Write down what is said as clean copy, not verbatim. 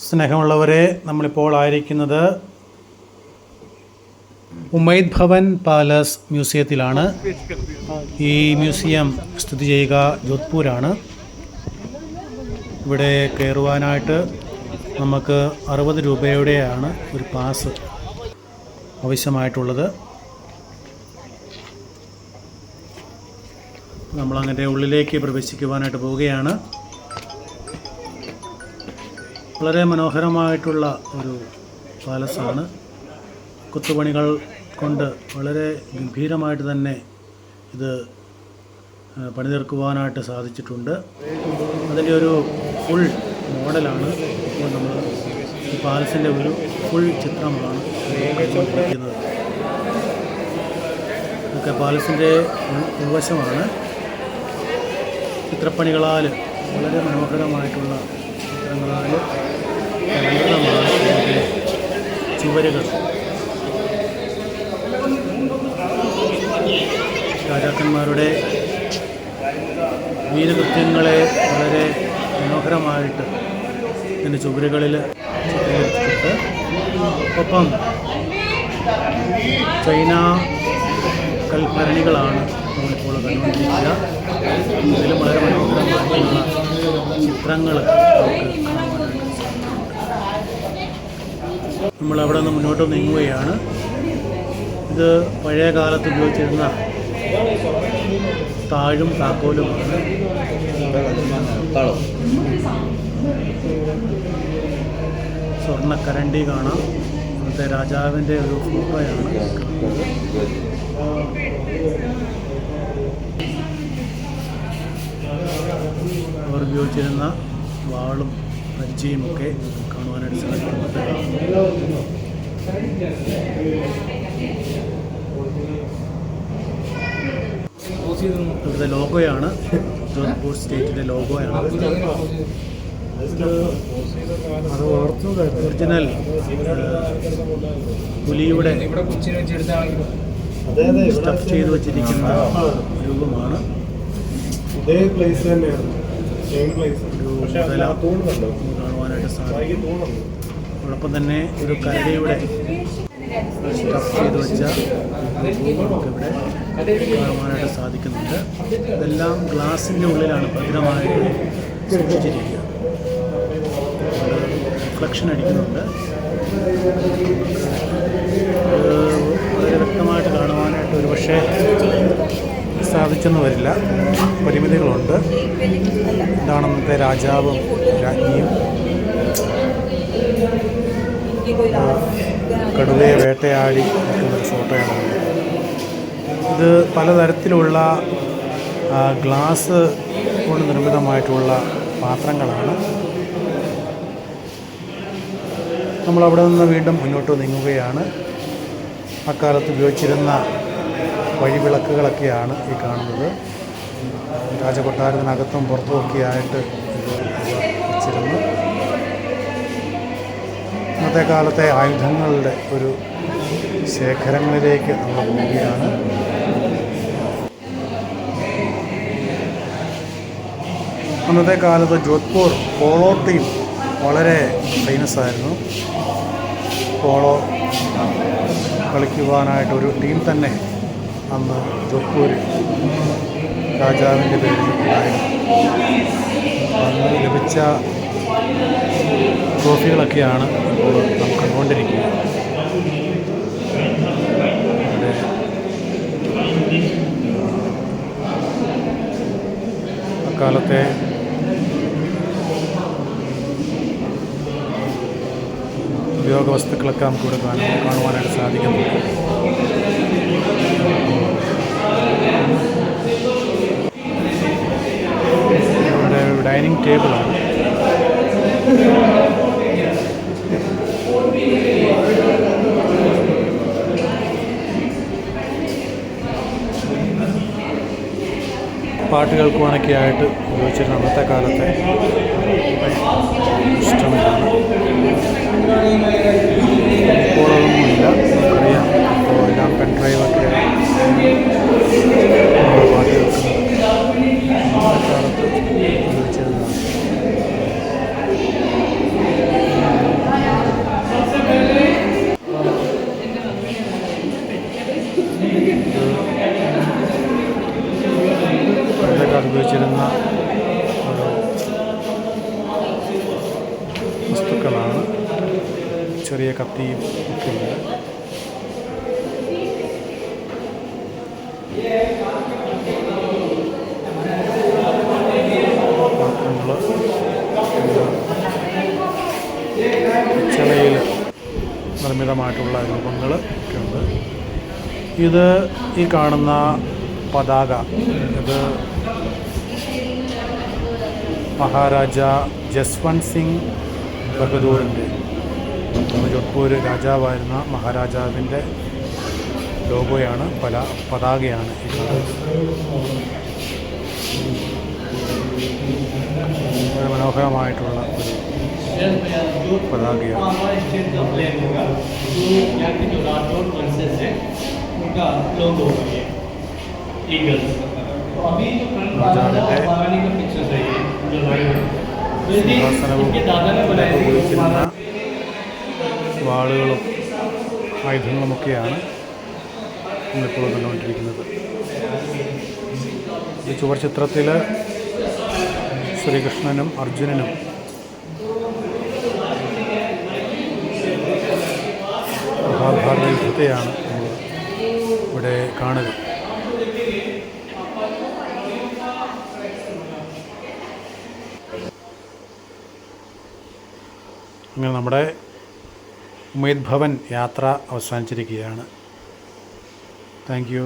സ്നേഹമുള്ളവരെ, നമ്മളിപ്പോൾ ആയിരിക്കുന്നത് ഉമൈദ് ഭവൻ പാലസ് മ്യൂസിയത്തിലാണ്. ഈ മ്യൂസിയം സ്ഥിതി ചെയ്യുക ജോധ്പൂരാണ്. ഇവിടെ കയറുവാനായിട്ട് നമുക്ക് 60 രൂപയുടെയാണ് ഒരു പാസ് ആവശ്യമായിട്ടുള്ളത്. നമ്മളങ്ങനെ ഉള്ളിലേക്ക് പ്രവേശിക്കുവാനായിട്ട് പോവുകയാണ്. വളരെ മനോഹരമായിട്ടുള്ള ഒരു പാലസാണ്. കൊത്തുപണികൾ കൊണ്ട് വളരെ ഗംഭീരമായിട്ട് തന്നെ ഇത് പണിതീർക്കുവാനായിട്ട് സാധിച്ചിട്ടുണ്ട്. അതിൻ്റെ ഒരു ഫുൾ മോഡലാണ് ഇപ്പോൾ നമ്മൾ ഈ പാലസിൻ്റെ ഒരു ഫുൾ ചിത്രമാണ് കണ്ടുകൊണ്ടിരിക്കുന്നത്. ഇതൊക്കെ പാലസിൻ്റെ ഉൾവശമാണ്. ചിത്രപ്പണികളാൽ വളരെ മനോഹരമായിട്ടുള്ള ചിത്രങ്ങളാൽ അലങ്കൃതമാണ് ഇതിൻ്റെ ചുവരുകൾ. രാജാക്കന്മാരുടെ വീരകൃത്യങ്ങളെ വളരെ മനോഹരമായിട്ട് ഇതിൻ്റെ ചുവരുകളിൽ ചിത്രീകരിച്ചിട്ടുണ്ട്. ഒപ്പം ചൈന കൽഭരണികളാണ് നമ്മളിപ്പോൾ കണ്ടുകൊണ്ടിരിക്കുക. ഇതിലും വളരെ മനോഹരമായിട്ടുള്ള ചിത്രങ്ങൾ നമുക്ക് കാണുവാനായിട്ട് സാധിക്കുന്നുണ്ട്. നമ്മളവിടെ നിന്ന് മുന്നോട്ട് നീങ്ങുകയാണ്. ഇത് പഴയ കാലത്ത് ഉപയോഗിച്ചിരുന്ന താഴും താക്കോലുമാണ്. സ്വർണ്ണക്കരണ്ടി കാണാം. ഇന്നത്തെ രാജാവിൻ്റെ ഒരു ഫോട്ടോയാണ്. അവർ ഉപയോഗിച്ചിരുന്ന വാളും പരിചയുമൊക്കെ കാണുവാനായിട്ട് സാധിക്കുന്നുണ്ട്. ഇവിടുത്തെ ലോഗോയാണ്, ജോധ്പൂർ സ്റ്റേറ്റിൻ്റെ ലോഗോയാണ്. ഒറിജിനൽ പുലിയുടെ സ്റ്റഫ് ചെയ്ത് വച്ചിരിക്കുന്ന രൂപമാണ്. കാണുവാനായിട്ട് സാധിക്കും. അതോടൊപ്പം തന്നെ ഒരു കരടിയുടെ സ്റ്റഫ് ചെയ്ത് വെച്ച നമുക്കിവിടെ കാണുവാനായിട്ട് സാധിക്കുന്നുണ്ട്. ഇതെല്ലാം ഗ്ലാസിൻ്റെ ഉള്ളിലാണ് ഭദ്രമായിട്ട് സൂക്ഷിച്ചിരിക്കുക. റിഫ്ലക്ഷൻ അടിക്കുന്നുണ്ട്. വളരെ വ്യക്തമായിട്ട് കാണുവാനായിട്ട് ഒരു പക്ഷേ സാധിച്ചെന്ന് വരില്ല, പരിമിതികളുണ്ട്. ഇതാണ് അന്നത്തെ രാജാവും രാജ്ഞിയും കടുവയെ വേട്ടയാടി നിൽക്കുന്നൊരു ഫോട്ടോയാണ്. ഇത് പലതരത്തിലുള്ള ഗ്ലാസ് കൊണ്ട് നിർമ്മിതമായിട്ടുള്ള പാത്രങ്ങളാണ്. നമ്മളവിടെ നിന്ന് വീണ്ടും മുന്നോട്ട് നീങ്ങുകയാണ്. അക്കാലത്ത് ഉപയോഗിച്ചിരുന്ന വഴിവിളക്കുകളൊക്കെയാണ് ഈ കാണുന്നത്. രാജകൊട്ടാരത്തിനകത്തും പുറത്തുമൊക്കെയായിട്ട് വെച്ചിരുന്നു. ഇന്നത്തെ കാലത്തെ ആയുധങ്ങളുടെ ഒരു ശേഖരങ്ങളിലേക്ക് നമ്മൾ പോവുകയാണ്. അന്നത്തെ കാലത്ത് ജോധ്പൂർ പോളോ ടീം വളരെ ഫേമസ് ആയിരുന്നു. പോളോ കളിക്കുവാനായിട്ടൊരു ടീം തന്നെ അന്ന് ജോധ്പൂരിൽ രാജാവിൻ്റെ പേരിൽ ഉണ്ടായിരുന്നു. അന്ന് ലഭിച്ച ട്രോഫികളൊക്കെയാണ് ഇപ്പോൾ നാം കണ്ടുകൊണ്ടിരിക്കുന്നത്. അക്കാലത്തെ ഉപയോഗ വസ്തുക്കളൊക്കെ നമുക്കിവിടെ കാണുവാനായിട്ട് സാധിക്കുന്നുണ്ട്. ഇവിടെ ഡൈനിങ് ടേബിളാണ്. പാട്ട് കേൾക്കുവാനൊക്കെ ആയിട്ട് ഉപയോഗിച്ചിരുന്ന അന്നത്തെ കാലത്തെ ഇൻസ്ട്രുമെൻ്റാണ്. ഇപ്പോഴൊന്നുമില്ല, നമുക്കറിയാം. ഇപ്പോൾ എല്ലാം പെൻഡ്രൈവൊക്കെ പാട്ട് കേൾക്കുന്നത് അന്നത്തെ കാലത്ത് ഉപയോഗിച്ചിരുന്നതാണ്. ചെറിയ കത്തിയും ഒക്കെ ഉണ്ട്. പാത്രങ്ങൾ പിച്ചളയിൽ നിർമ്മിതമായിട്ടുള്ള രൂപങ്ങൾ ഒക്കെ ഉണ്ട്. ഇത് ഈ കാണുന്ന പതാക, ഇത് മഹാരാജ ജസ്വന്ത് സിംഗ് ബഹദൂറിൻ്റെ, ജോധ്പൂർ രാജാവായിരുന്ന മഹാരാജാവിൻ്റെ ലോഗോയാണ്, പതാകയാണ് ഈ കാണുന്നത്. വളരെ മനോഹരമായിട്ടുള്ള ഒരു പതാകയാണ്. സിംഹാസനവും ഉപയോഗിച്ചിരുന്ന വാളുകളും ആയുധങ്ങളുമൊക്കെയാണ് നമ്മളിപ്പോൾ കണ്ടുകൊണ്ടിരിക്കുന്നത്. ഈ ചുവർ ചിത്രത്തിൽ ശ്രീകൃഷ്ണനും അർജുനനും മഹാഭാരത യുദ്ധത്തെയാണ് നമ്മൾ ഇവിടെ കാണുക. അങ്ങനെ നമ്മുടെ ഉമൈദ് ഭവൻ യാത്ര അവസാനിച്ചിരിക്കുകയാണ്. Thank you.